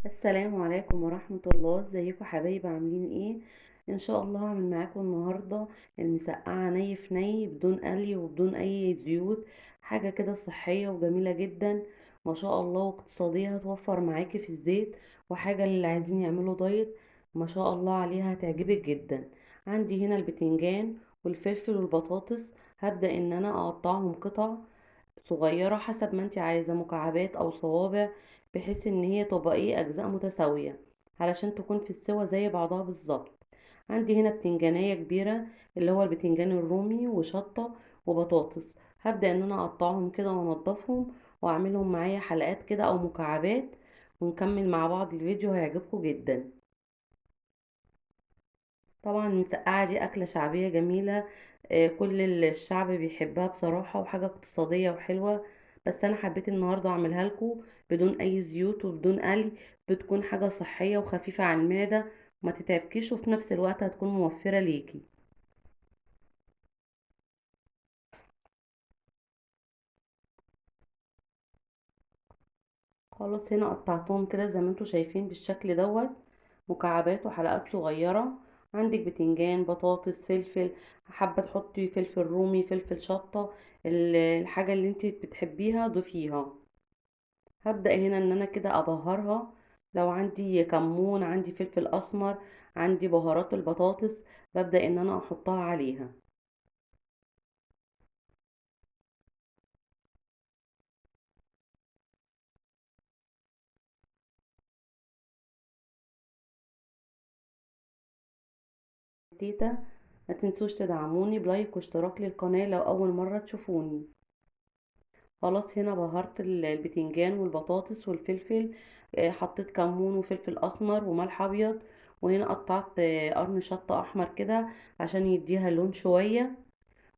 السلام عليكم ورحمة الله. ازيكم حبايب؟ عاملين ايه؟ ان شاء الله هعمل معاكم النهاردة المسقعة ني في ني بدون قلي وبدون اي زيوت. حاجة كده صحية وجميلة جدا ما شاء الله، واقتصادية، هتوفر معاكي في الزيت. وحاجة اللي عايزين يعملوا دايت ما شاء الله عليها هتعجبك جدا. عندي هنا البتنجان والفلفل والبطاطس. هبدأ ان انا اقطعهم قطع صغيرة حسب ما انت عايزة، مكعبات او صوابع، بحيث ان هي تبقى ايه اجزاء متساوية علشان تكون في السوا زي بعضها بالظبط. عندي هنا بتنجانية كبيرة اللي هو البتنجان الرومي وشطة وبطاطس. هبدأ ان انا اقطعهم كده وانضفهم واعملهم معايا حلقات كده او مكعبات، ونكمل مع بعض الفيديو هيعجبكم جدا. طبعا المسقعة دي أكلة شعبية جميلة. كل الشعب بيحبها بصراحة، وحاجة اقتصادية وحلوة. بس أنا حبيت النهاردة أعملها لكم بدون أي زيوت وبدون قلي. بتكون حاجة صحية وخفيفة على المعدة، وما تتعبكيش، وفي نفس الوقت هتكون موفرة ليكي. خلاص هنا قطعتهم كده زي ما انتوا شايفين بالشكل دوت، مكعبات وحلقات صغيرة. عندك بتنجان، بطاطس، فلفل، حابة تحطي فلفل رومي، فلفل شطة، الحاجة اللي انت بتحبيها ضيفيها. هبدأ هنا ان انا كده ابهرها. لو عندي كمون، عندي فلفل اسمر، عندي بهارات البطاطس، ببدأ ان انا احطها عليها. تيتا، ما تنسوش تدعموني بلايك واشتراك للقناة لو اول مرة تشوفوني. خلاص هنا بهرت البتنجان والبطاطس والفلفل. حطيت كمون وفلفل اسمر وملح ابيض. وهنا قطعت قرن شطة احمر كده عشان يديها لون شوية.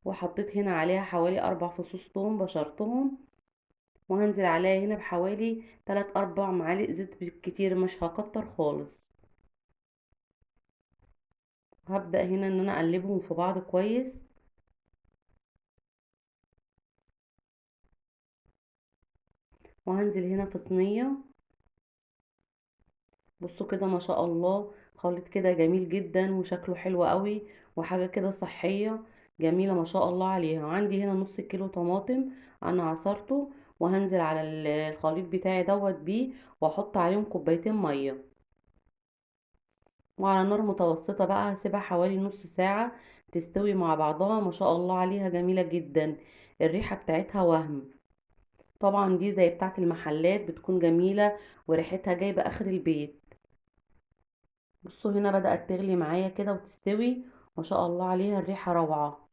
وحطيت هنا عليها حوالي 4 فصوص توم بشرتهم. وهنزل عليها هنا بحوالي 3 4 معالق زيت بالكتير، مش هكتر خالص. هبدأ هنا ان انا اقلبهم في بعض كويس. وهنزل هنا في صينية. بصوا كده ما شاء الله، خليط كده جميل جدا وشكله حلو قوي، وحاجة كده صحية جميلة ما شاء الله عليها. وعندي هنا نص كيلو طماطم انا عصرته، وهنزل على الخليط بتاعي دوت بيه، واحط عليهم كوبايتين مية. وعلى نار متوسطة بقى هسيبها حوالي نص ساعة تستوي مع بعضها. ما شاء الله عليها جميلة جدا، الريحة بتاعتها وهم. طبعا دي زي بتاعت المحلات، بتكون جميلة وريحتها جايبة اخر البيت. بصوا هنا بدأت تغلي معايا كده وتستوي. ما شاء الله عليها الريحة روعة.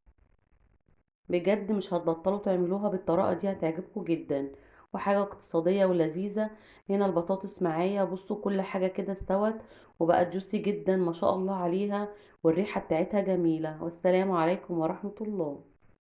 بجد مش هتبطلوا تعملوها بالطريقة دي، هتعجبكم جدا، وحاجة اقتصادية ولذيذة. هنا البطاطس معايا، بصوا كل حاجة كده استوت وبقت جوسي جدا ما شاء الله عليها، والريحة بتاعتها جميلة. والسلام عليكم ورحمة الله.